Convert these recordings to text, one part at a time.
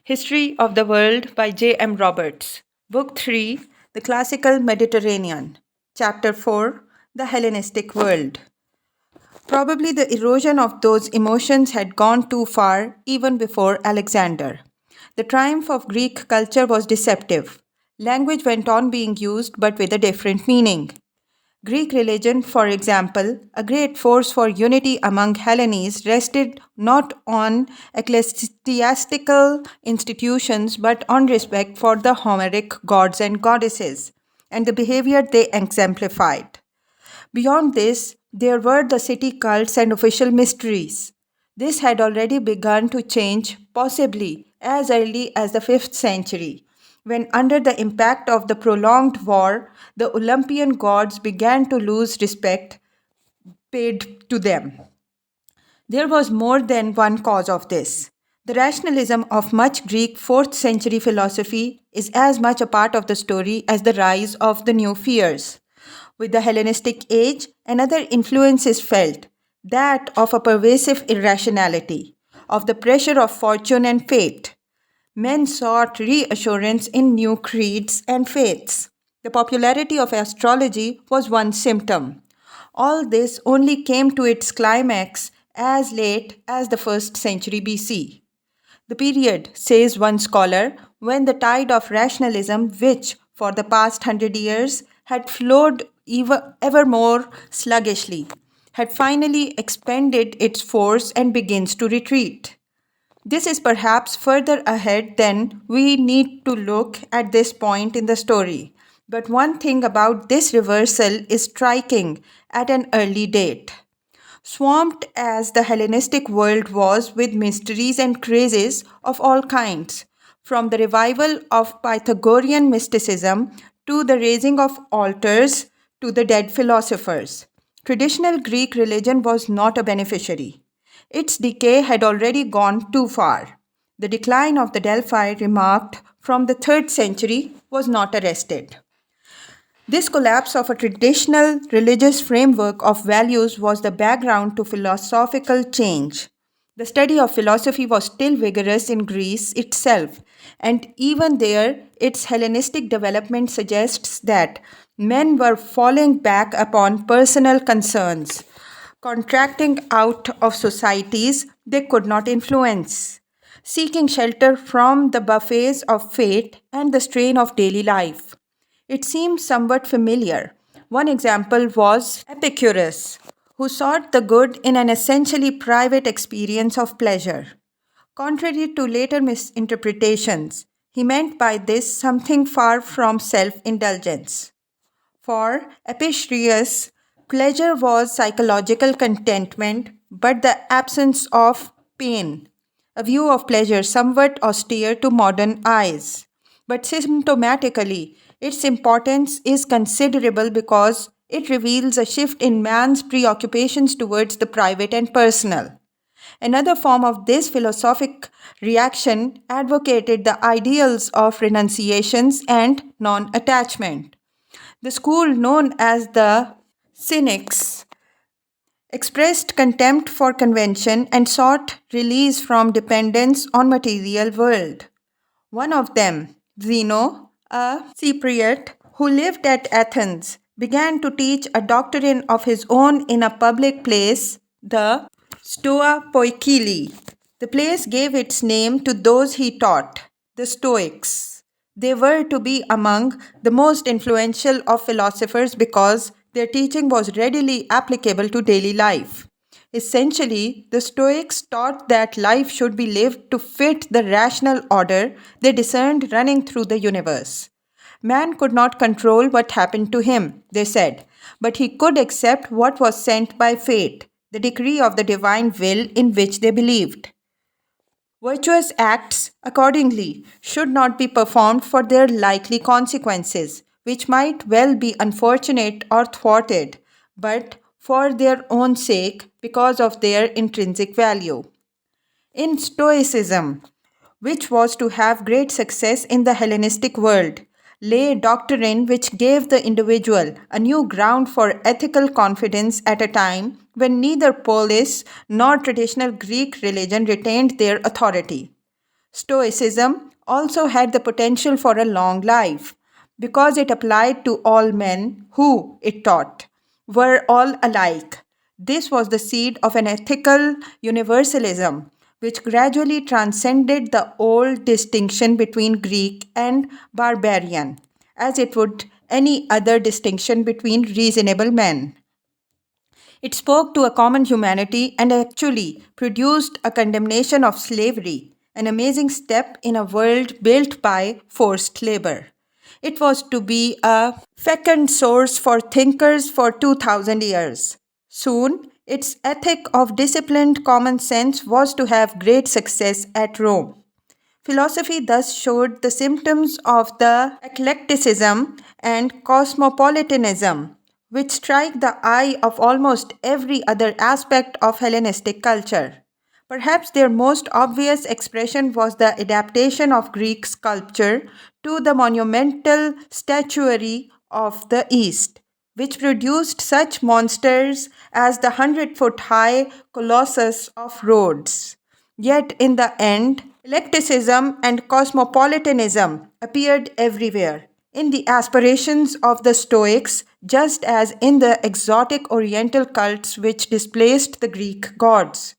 History of the World by J. M. Roberts. Book 3, The Classical Mediterranean. Chapter 4, The Hellenistic World. Probably the erosion of those emotions had gone too far even before Alexander. The triumph of Greek culture was deceptive. Language went on being used but with a different meaning. Greek religion, for example, a great force for unity among Hellenes, rested not on ecclesiastical institutions but on respect for the Homeric gods and goddesses and the behavior they exemplified. Beyond this, there were the city cults and official mysteries. This had already begun to change, possibly as early as the 5th century, when, under the impact of the prolonged war, the Olympian gods began to lose respect paid to them. There was more than one cause of this. The rationalism of much Greek 4th century philosophy is as much a part of the story as the rise of the new fears. With the Hellenistic age, another influence is felt, that of a pervasive irrationality, of the pressure of fortune and fate. Men sought reassurance in new creeds and faiths. The popularity of astrology was one symptom. All this only came to its climax as late as the 1st century BC. The period, says one scholar, when the tide of rationalism, which for the past 100 years had flowed ever more sluggishly, had finally expended its force and begins to retreat. This is perhaps further ahead than we need to look at this point in the story. But one thing about this reversal is striking at an early date. Swamped as the Hellenistic world was with mysteries and crazes of all kinds, from the revival of Pythagorean mysticism to the raising of altars to the dead philosophers, traditional Greek religion was not a beneficiary. Its decay had already gone too far. The decline of the Delphi, remarked from the 3rd century, was not arrested. This collapse of a traditional religious framework of values was the background to philosophical change. The study of philosophy was still vigorous in Greece itself, and even there, its Hellenistic development suggests that men were falling back upon personal concerns, contracting out of societies they could not influence, seeking shelter from the buffets of fate and the strain of daily life. It seems somewhat familiar. One example was Epicurus, who sought the good in an essentially private experience of pleasure. Contrary to later misinterpretations, he meant by this something far from self indulgence. For Epicurus, pleasure was psychological contentment, but the absence of pain, a view of pleasure somewhat austere to modern eyes. But symptomatically, its importance is considerable because it reveals a shift in man's preoccupations towards the private and personal. Another form of this philosophic reaction advocated the ideals of renunciations and non attachment. The school known as the Cynics expressed contempt for convention and sought release from dependence on material world. One of them, Zeno, a Cypriot who lived at Athens, began to teach a doctrine of his own in a public place, the Stoa Poikile. The place gave its name to those he taught, the Stoics. They were to be among the most influential of philosophers because their teaching was readily applicable to daily life. Essentially, the Stoics taught that life should be lived to fit the rational order they discerned running through the universe. Man could not control what happened to him, they said, but he could accept what was sent by fate, the decree of the divine will in which they believed. Virtuous acts, accordingly, should not be performed for their likely consequences, which might well be unfortunate or thwarted, but for their own sake because of their intrinsic value. In Stoicism, which was to have great success in the Hellenistic world, lay doctrine which gave the individual a new ground for ethical confidence at a time when neither polis nor traditional Greek religion retained their authority. Stoicism also had the potential for a long life because it applied to all men who, it taught, were all alike. This was the seed of an ethical universalism which gradually transcended the old distinction between Greek and barbarian, as it would any other distinction between reasonable men. It spoke to a common humanity and actually produced a condemnation of slavery, an amazing step in a world built by forced labor. It was to be a fecund source for thinkers for 2000 years. Soon, its ethic of disciplined common sense was to have great success at Rome. Philosophy thus showed the symptoms of the eclecticism and cosmopolitanism which strike the eye of almost every other aspect of Hellenistic culture. Perhaps their most obvious expression was the adaptation of Greek sculpture to the monumental statuary of the East, which produced such monsters as the 100-foot high Colossus of Rhodes. Yet, in the end, eclecticism and cosmopolitanism appeared everywhere, in the aspirations of the Stoics, just as in the exotic Oriental cults which displaced the Greek gods.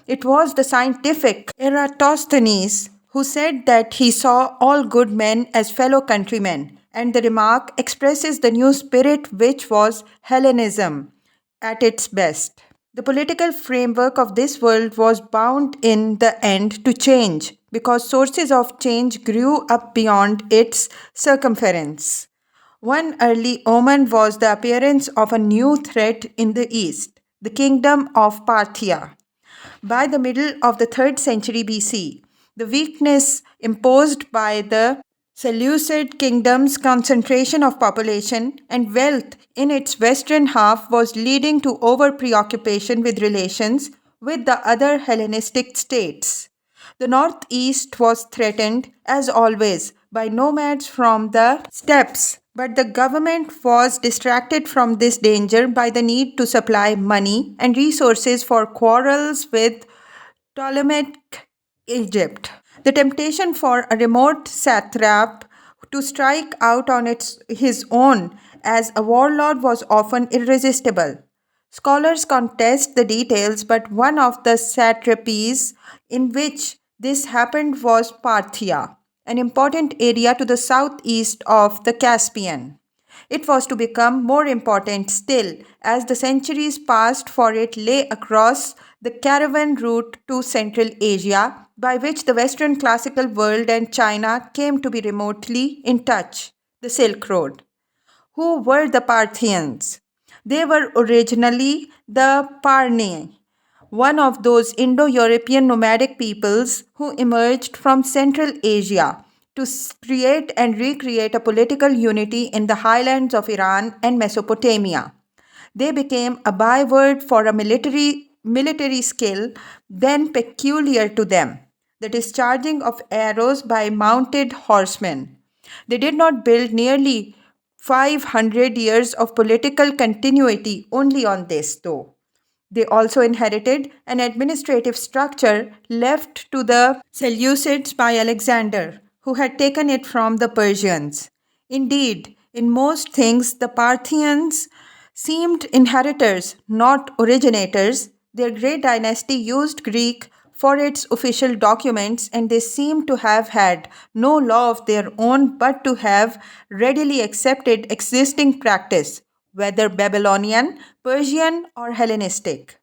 It was the scientific Eratosthenes who said that he saw all good men as fellow countrymen, and the remark expresses the new spirit which was Hellenism at its best. The political framework of this world was bound in the end to change because sources of change grew up beyond its circumference. One early omen was the appearance of a new threat in the east, the kingdom of Parthia. By the middle of the 3rd century BC, the weakness imposed by the Seleucid kingdom's concentration of population and wealth in its western half was leading to over preoccupation with relations with the other Hellenistic states. The northeast was threatened, as always, by nomads from the steppes, but the government was distracted from this danger by the need to supply money and resources for quarrels with Ptolemaic Egypt. The temptation for a remote satrap to strike out on his own as a warlord was often irresistible. Scholars contest the details, but one of the satrapies in which this happened was Parthia, an important area to the southeast of the Caspian. It was to become more important still as the centuries passed, for it lay across the caravan route to Central Asia, by which the Western classical world and China came to be remotely in touch, the Silk Road. Who were the Parthians? They were originally the Parni, one of those Indo European nomadic peoples who emerged from Central Asia to create and recreate a political unity in the highlands of Iran and Mesopotamia. They became a byword for a military skill then peculiar to them, the discharging of arrows by mounted horsemen. They did not build nearly 500 years of political continuity only on this, though. They also inherited an administrative structure left to the Seleucids by Alexander, who had taken it from the Persians. Indeed, in most things, the Parthians seemed inheritors, not originators. Their great dynasty used Greek for its official documents, and they seem to have had no law of their own but to have readily accepted existing practice, whether Babylonian, Persian, or Hellenistic.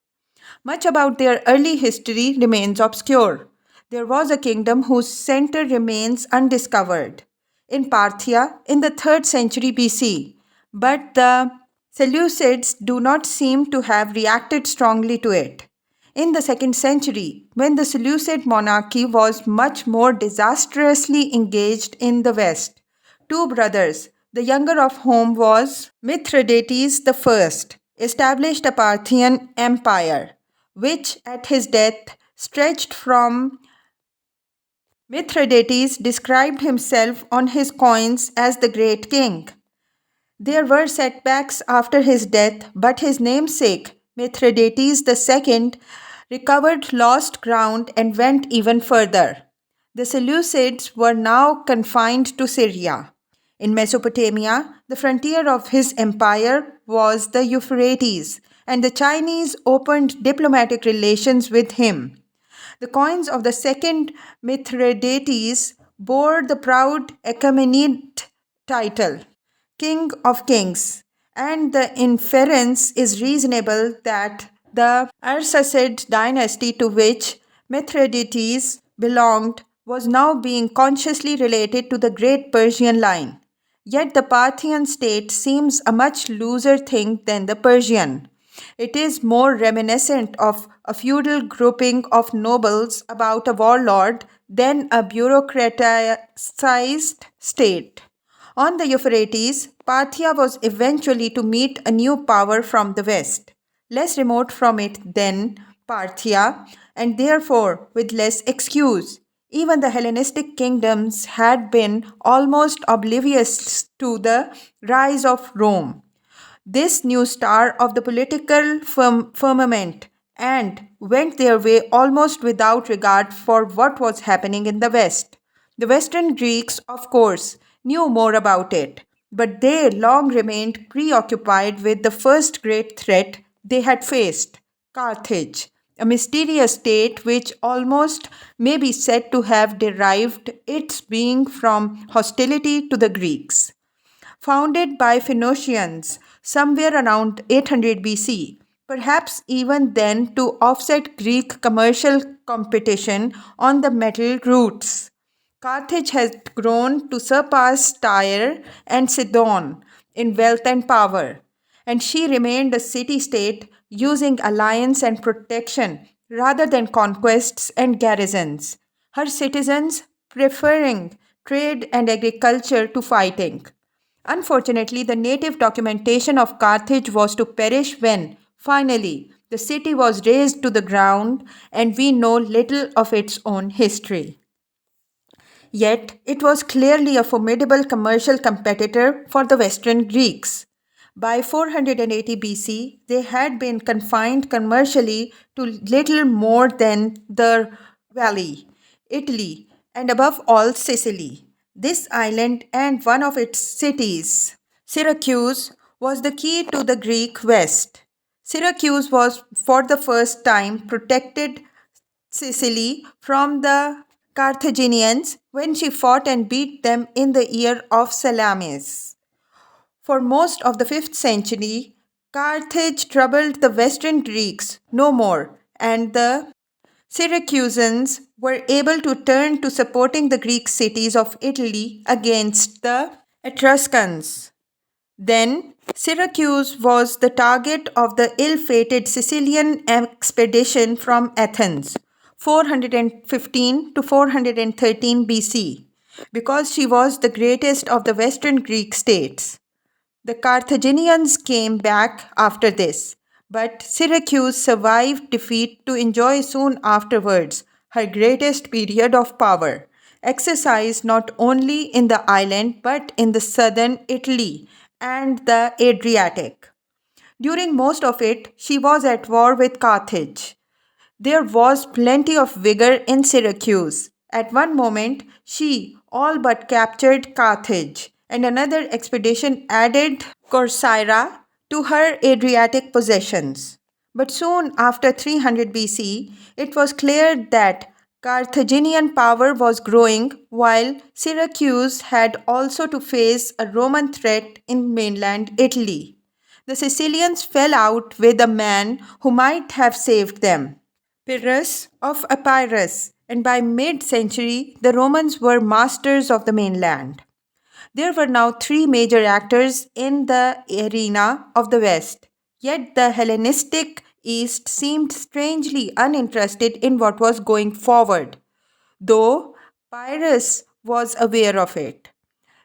Much about their early history remains obscure. There was a kingdom whose center remains undiscovered in Parthia in the 3rd century BC, but the Seleucids do not seem to have reacted strongly to it. In the 2nd century, when the Seleucid monarchy was much more disastrously engaged in the west, two brothers, the younger of whom was Mithridates I, established a Parthian empire, which at his death stretched from Mithridates described himself on his coins as the great king. There were setbacks after his death, but his namesake, Mithridates II, recovered lost ground and went even further. The Seleucids were now confined to Syria. In Mesopotamia, the frontier of his empire was the Euphrates, and the Chinese opened diplomatic relations with him. The coins of the second Mithridates bore the proud Achaemenid title, King of Kings, and the inference is reasonable that the Arsacid dynasty to which Mithridates belonged was now being consciously related to the great Persian line. Yet the Parthian state seems a much looser thing than the Persian. It is more reminiscent of a feudal grouping of nobles about a warlord than a bureaucratized state. On the Euphrates, Parthia was eventually to meet a new power from the west, less remote from it than Parthia, and therefore with less excuse. Even the Hellenistic kingdoms had been almost oblivious to the rise of Rome, this new star of the political firmament, and went their way almost without regard for what was happening in the West. The Western Greeks, of course, knew more about it, but they long remained preoccupied with the first great threat they had faced, Carthage, a mysterious state which almost may be said to have derived its being from hostility to the Greeks. Founded by Phoenicians somewhere around 800 BC, perhaps even then to offset Greek commercial competition on the metal routes. Carthage has grown to surpass Tyre and Sidon in wealth and power, and she remained a city state using alliance and protection rather than conquests and garrisons, her citizens preferring trade and agriculture to fighting. Unfortunately, the native documentation of Carthage was to perish when, finally, the city was razed to the ground and we know little of its own history. Yet, it was clearly a formidable commercial competitor for the Western Greeks. By 480 BC, they had been confined commercially to little more than the valley, Italy, and above all, Sicily. This island and one of its cities, Syracuse, was the key to the Greek West. Syracuse was for the first time protected Sicily from the Carthaginians when she fought and beat them in the year of Salamis. For most of the 5th century, Carthage troubled the Western Greeks no more, and the Syracusans were able to turn to supporting the Greek cities of Italy against the Etruscans. Then, Syracuse was the target of the ill fated Sicilian expedition from Athens, 415 to 413 BC, because she was the greatest of the Western Greek states. The Carthaginians came back after this, but Syracuse survived defeat to enjoy soon afterwards her greatest period of power, exercised not only in the island but in the southern Italy and the Adriatic. During most of it, she was at war with Carthage. There was plenty of vigor in Syracuse. At one moment, she all but captured Carthage, and another expedition added Corcyra to her Adriatic possessions. But soon after 300 BC, it was clear that Carthaginian power was growing while Syracuse had also to face a Roman threat in mainland Italy. The Sicilians fell out with a man who might have saved them, Pyrrhus of Epirus, and by mid century the Romans were masters of the mainland. There were now three major actors in the arena of the West, yet the Hellenistic East seemed strangely uninterested in what was going forward, though Pyrrhus was aware of it.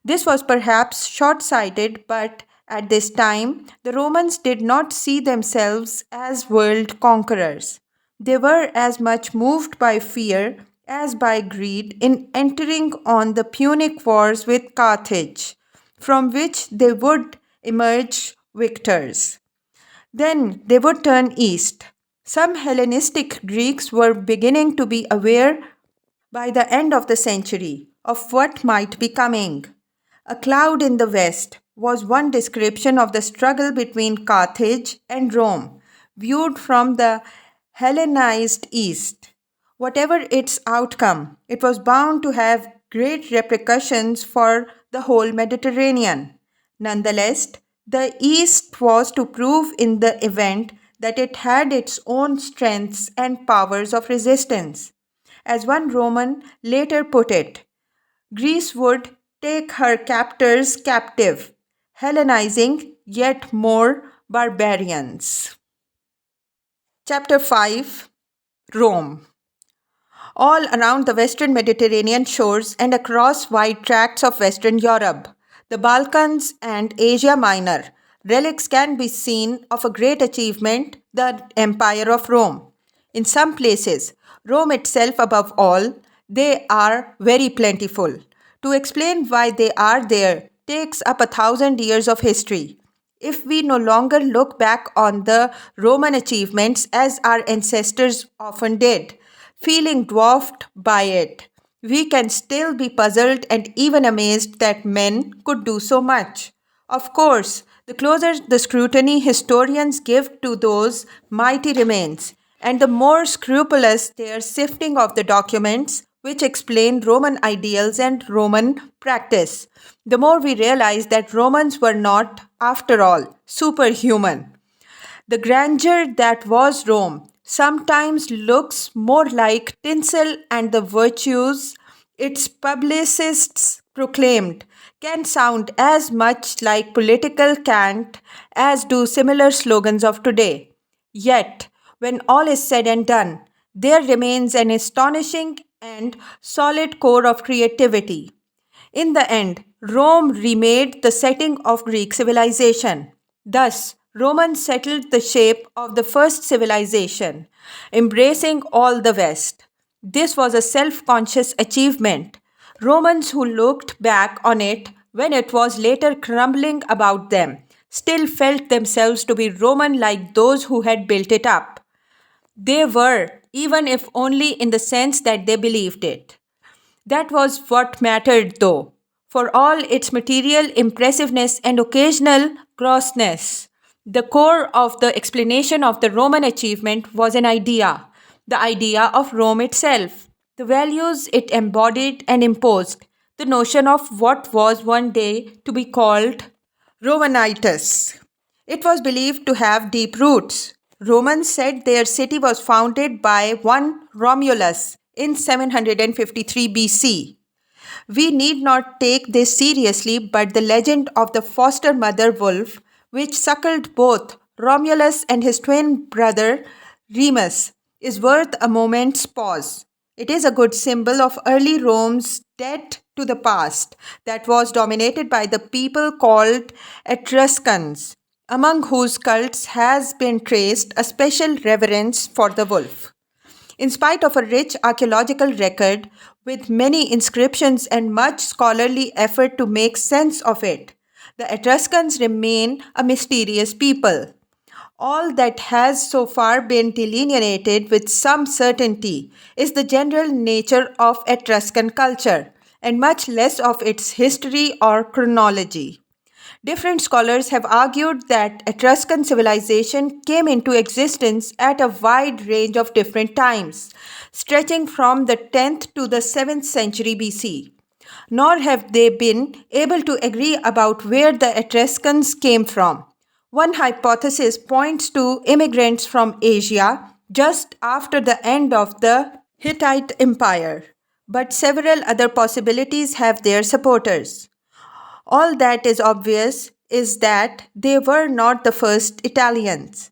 This was perhaps short sighted, but at this time the Romans did not see themselves as world conquerors. They were as much moved by fear as by greed in entering on the Punic Wars with Carthage, from which they would emerge victors. Then they would turn east. Some Hellenistic Greeks were beginning to be aware by the end of the century of what might be coming. A cloud in the west was one description of the struggle between Carthage and Rome, viewed from the Hellenized east. Whatever its outcome, it was bound to have great repercussions for the whole Mediterranean. Nonetheless, the East was to prove in the event that it had its own strengths and powers of resistance. As one Roman later put it, Greece would take her captors captive, Hellenizing yet more barbarians. Chapter 5, Rome. All around the western Mediterranean shores and across wide tracts of Western Europe, the Balkans, and Asia Minor, relics can be seen of a great achievement, the Empire of Rome. In some places, Rome itself above all, they are very plentiful. To explain why they are there takes up 1,000 years of history. If we no longer look back on the Roman achievements as our ancestors often did, feeling dwarfed by it, we can still be puzzled and even amazed that men could do so much. Of course, the closer the scrutiny historians give to those mighty remains, and the more scrupulous their sifting of the documents which explain Roman ideals and Roman practice, the more we realize that Romans were not, after all, superhuman. The grandeur that was Rome sometimes looks more like tinsel, and the virtues its publicists proclaimed can sound as much like political cant as do similar slogans of today. Yet, when all is said and done, there remains an astonishing and solid core of creativity. In the end, Rome remade the setting of Greek civilization. Thus, Romans settled the shape of the first civilization, embracing all the West. This was a self conscious achievement. Romans who looked back on it when it was later crumbling about them still felt themselves to be Roman like those who had built it up. They were, even if only in the sense that they believed it. That was what mattered, though, for all its material impressiveness and occasional grossness. The core of the explanation of the Roman achievement was an idea, the idea of Rome itself, the values it embodied and imposed, the notion of what was one day to be called Romanitas. It was believed to have deep roots. Romans said their city was founded by one Romulus in 753 BC. We need not take this seriously, but the legend of the foster mother wolf, which suckled both Romulus and his twin brother Remus, is worth a moment's pause. It is a good symbol of early Rome's debt to the past that was dominated by the people called Etruscans, among whose cults has been traced a special reverence for the wolf. In spite of a rich archaeological record with many inscriptions and much scholarly effort to make sense of it, the Etruscans remain a mysterious people. All that has so far been delineated with some certainty is the general nature of Etruscan culture, and much less of its history or chronology. Different scholars have argued that Etruscan civilization came into existence at a wide range of different times, stretching from the 10th to the 7th century BC. Nor have they been able to agree about where the Etruscans came from. One hypothesis points to immigrants from Asia just after the end of the Hittite Empire, but several other possibilities have their supporters. All that is obvious is that they were not the first Italians.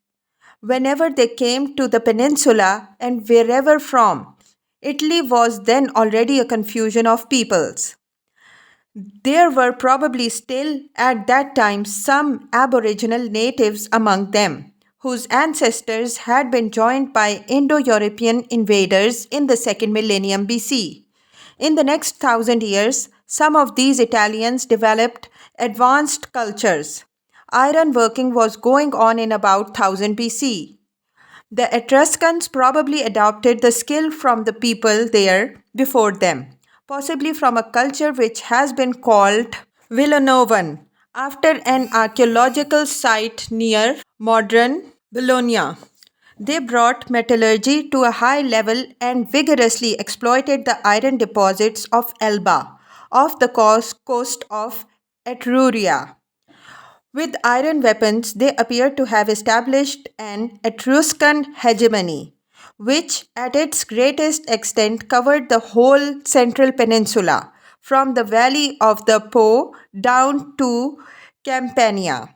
Whenever they came to the peninsula and wherever from, Italy was then already a confusion of peoples. There were probably still at that time some aboriginal natives among them, whose ancestors had been joined by Indo European invaders in the second millennium BC. In the next 1,000 years, some of these Italians developed advanced cultures. Iron working was going on in about 1000 BC. The Etruscans probably adopted the skill from the people there before them, possibly from a culture which has been called Villanovan, after an archaeological site near modern Bologna. They brought metallurgy to a high level and vigorously exploited the iron deposits of Elba off the coast of Etruria. With iron weapons, they appear to have established an Etruscan hegemony, which at its greatest extent covered the whole central peninsula, from the valley of the Po down to Campania.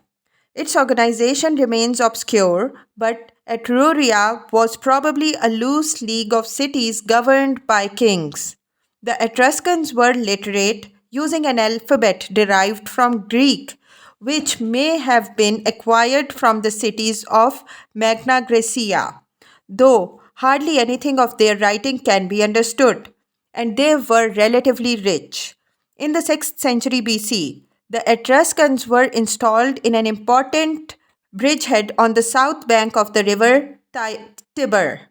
Its organization remains obscure, but Etruria was probably a loose league of cities governed by kings. The Etruscans were literate, using an alphabet derived from Greek, which may have been acquired from the cities of Magna Graecia, though hardly anything of their writing can be understood, and they were relatively rich. In the 6th century BC, the Etruscans were installed in an important bridgehead on the south bank of the river Tiber.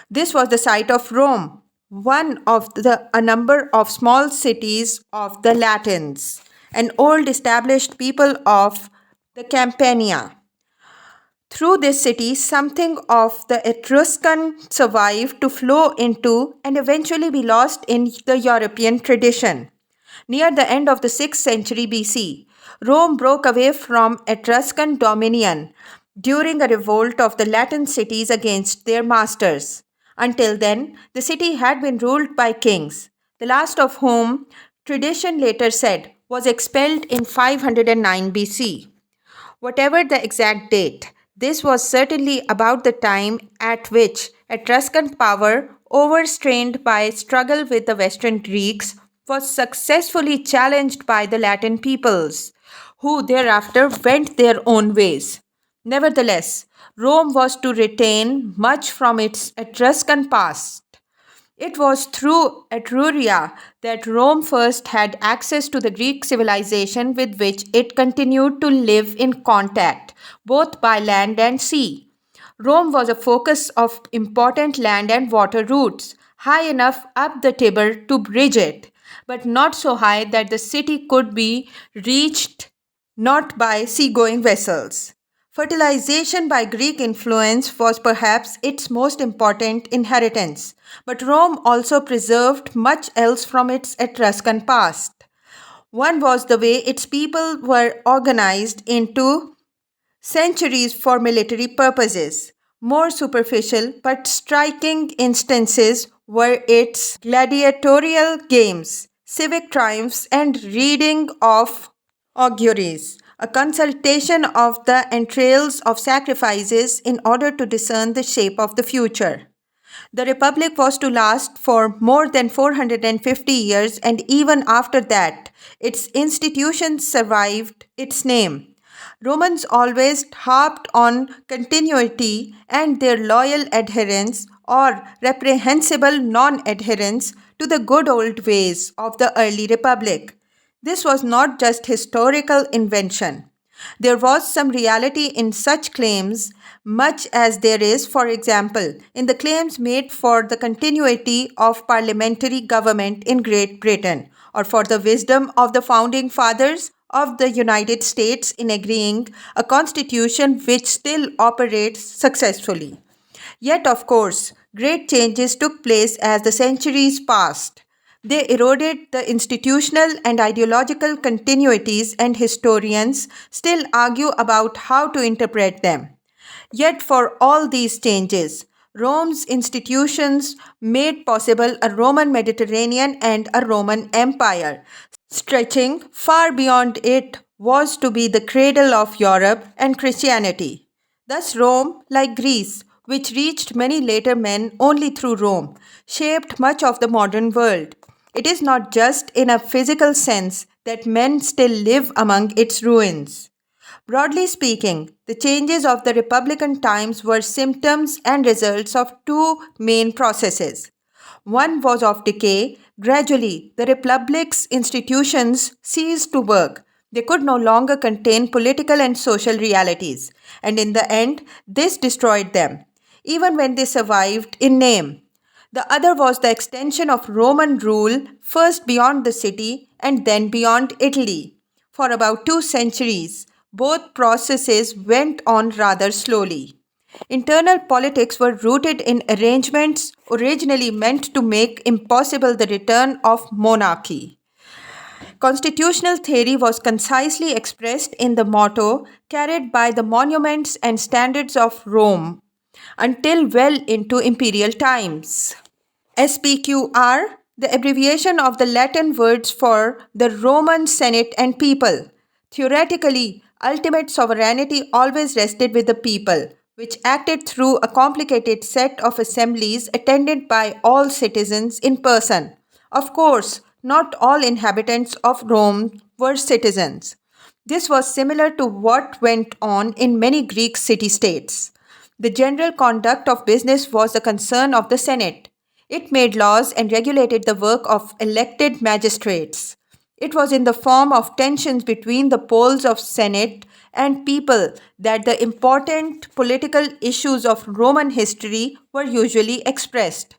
This was the site of Rome, one of a number of small cities of the Latins, an old established people of the Campania. Through this city, something of the Etruscan survived to flow into and eventually be lost in the European tradition. Near the end of the 6th century BC, Rome broke away from Etruscan dominion during a revolt of the Latin cities against their masters. Until then, the city had been ruled by kings, the last of whom, tradition later said, was expelled in 509 BC. Whatever the exact date, this was certainly about the time at which Etruscan power, overstrained by struggle with the Western Greeks, was successfully challenged by the Latin peoples, who thereafter went their own ways. Nevertheless, Rome was to retain much from its Etruscan past. It was through Etruria that Rome first had access to the Greek civilization with which it continued to live in contact, both by land and sea. Rome was a focus of important land and water routes, high enough up the Tiber to bridge it, but not so high that the city could be reached not by seagoing vessels. Fertilization by Greek influence was perhaps its most important inheritance, but Rome also preserved much else from its Etruscan past. One was the way its people were organized into centuries for military purposes. More superficial but striking instances were its gladiatorial games, civic triumphs, and reading of auguries, a consultation of the entrails of sacrifices in order to discern the shape of the future. The Republic was to last for more than 450 years, and even after that, its institutions survived its name. Romans always harped on continuity and their loyal adherence or reprehensible non adherence to the good old ways of the early Republic. This was not just historical invention. There was some reality in such claims, much as there is, for example, in the claims made for the continuity of parliamentary government in Great Britain, or for the wisdom of the founding fathers of the United States in agreeing a constitution which still operates successfully. Yet, of course, great changes took place as the centuries passed. They eroded the institutional and ideological continuities, and historians still argue about how to interpret them. Yet, for all these changes, Rome's institutions made possible a Roman Mediterranean and a Roman Empire. Stretching far beyond it was to be the cradle of Europe and Christianity. Thus, Rome, like Greece, which reached many later men only through Rome, shaped much of the modern world. It is not just in a physical sense that men still live among its ruins. Broadly speaking, the changes of the Republican times were symptoms and results of two main processes. One was of decay. Gradually, the Republic's institutions ceased to work. They could no longer contain political and social realities, and in the end, this destroyed them, even when they survived in name. The other was the extension of Roman rule, first beyond the city and then beyond Italy. For about 2 centuries, both processes went on rather slowly. Internal politics were rooted in arrangements originally meant to make impossible the return of monarchy. Constitutional theory was concisely expressed in the motto carried by the monuments and standards of Rome until well into imperial times. SPQR, the abbreviation of the Latin words for the Roman Senate and people. Theoretically, ultimate sovereignty always rested with the people, which acted through a complicated set of assemblies attended by all citizens in person. Of course, not all inhabitants of Rome were citizens. This was similar to what went on in many Greek city states. The general conduct of business was the concern of the Senate. It made laws and regulated the work of elected magistrates. It was in the form of tensions between the poles of Senate and people that the important political issues of Roman history were usually expressed.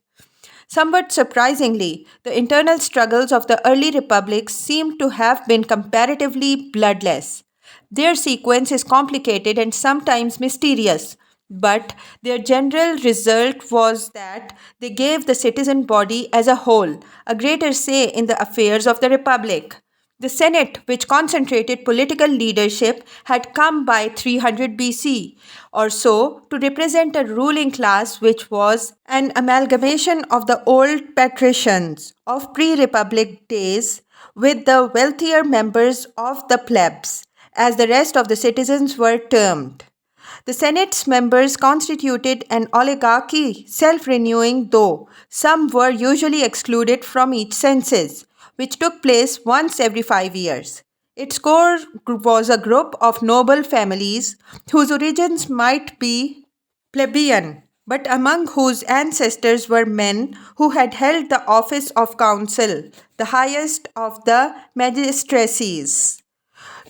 Somewhat surprisingly, the internal struggles of the early republics seem to have been comparatively bloodless. Their sequence is complicated and sometimes mysterious, but their general result was that they gave the citizen body as a whole a greater say in the affairs of the republic. The Senate, which concentrated political leadership, had come by 300 BC or so to represent a ruling class which was an amalgamation of the old patricians of pre republic days with the wealthier members of the plebs, as the rest of the citizens were termed. The Senate's members constituted an oligarchy, self renewing, though some were usually excluded from each census, which took place once every 5 years. Its core was a group of noble families whose origins might be plebeian, but among whose ancestors were men who had held the office of consul, the highest of the magistracies.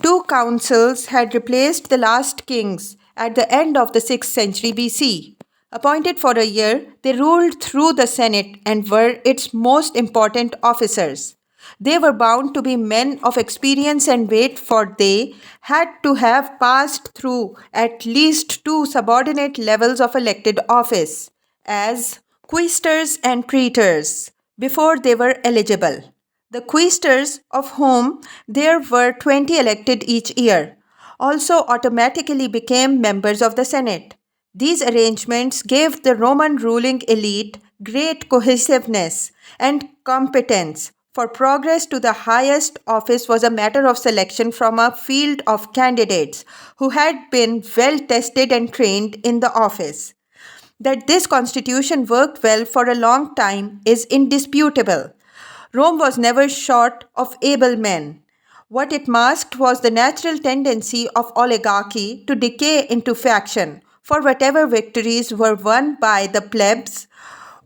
Two councils had replaced the last kings at the end of the 6th century BC. Appointed for a year, they ruled through the Senate and were its most important officers. They were bound to be men of experience and weight, for they had to have passed through at least two subordinate levels of elected office, as quaestors and praetors, before they were eligible. The quaestors, of whom there were 20 elected each year, also automatically became members of the Senate. These arrangements gave the Roman ruling elite great cohesiveness and competence, for progress to the highest office was a matter of selection from a field of candidates who had been well tested and trained in the office. That this constitution worked well for a long time is indisputable. Rome was never short of able men. What it masked was the natural tendency of oligarchy to decay into faction, for whatever victories were won by the plebs,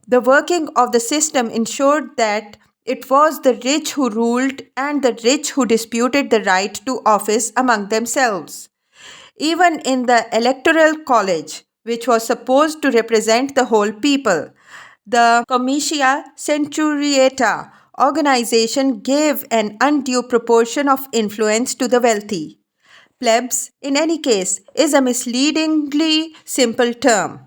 the working of the system ensured that it was the rich who ruled and the rich who disputed the right to office among themselves. Even in the Electoral College, which was supposed to represent the whole people, the Comitia Centuriata organization gave an undue proportion of influence to the wealthy. Plebs, in any case, is a misleadingly simple term.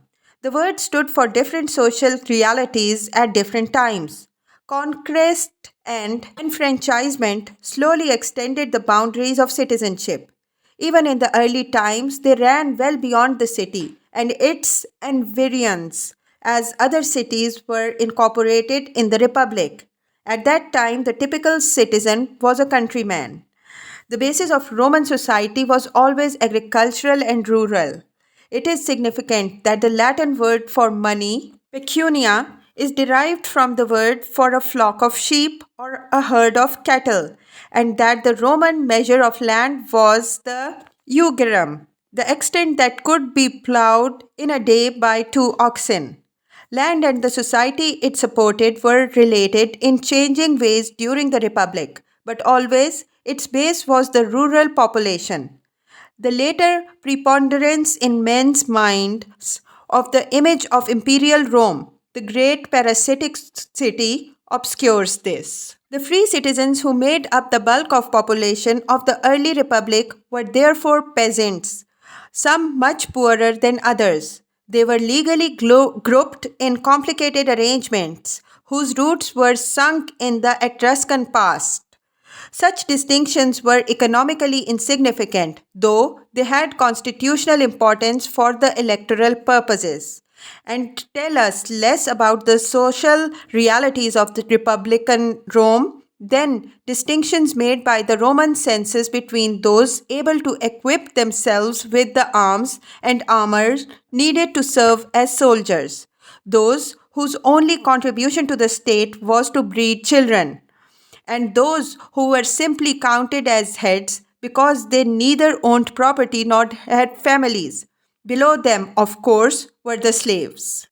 The word stood for different social realities at different times. Conquest and enfranchisement slowly extended the boundaries of citizenship. Even in the early times, they ran well beyond the city and its environs, as other cities were incorporated in the Republic. At that time, the typical citizen was a countryman. The basis of Roman society was always agricultural and rural. It is significant that the Latin word for money, pecunia, is derived from the word for a flock of sheep or a herd of cattle, and that the Roman measure of land was the juggerum, the extent that could be ploughed in a day by 2 oxen. Land and the society it supported were related in changing ways during the Republic, but always its base was the rural population. The later preponderance in men's minds of the image of imperial Rome The great parasitic city obscures this. The free citizens who made up the bulk of population of the early republic were therefore peasants, some much poorer than others. They were legally grouped in complicated arrangements whose roots were sunk in the Etruscan past. Such distinctions were economically insignificant, though they had constitutional importance for the electoral purposes, and tell us less about the social realities of the Republican Rome than distinctions made by the Roman census between those able to equip themselves with the arms and armor needed to serve as soldiers, those whose only contribution to the state was to breed children, and those who were simply counted as heads because they neither owned property nor had families. Below them, of course, were the slaves.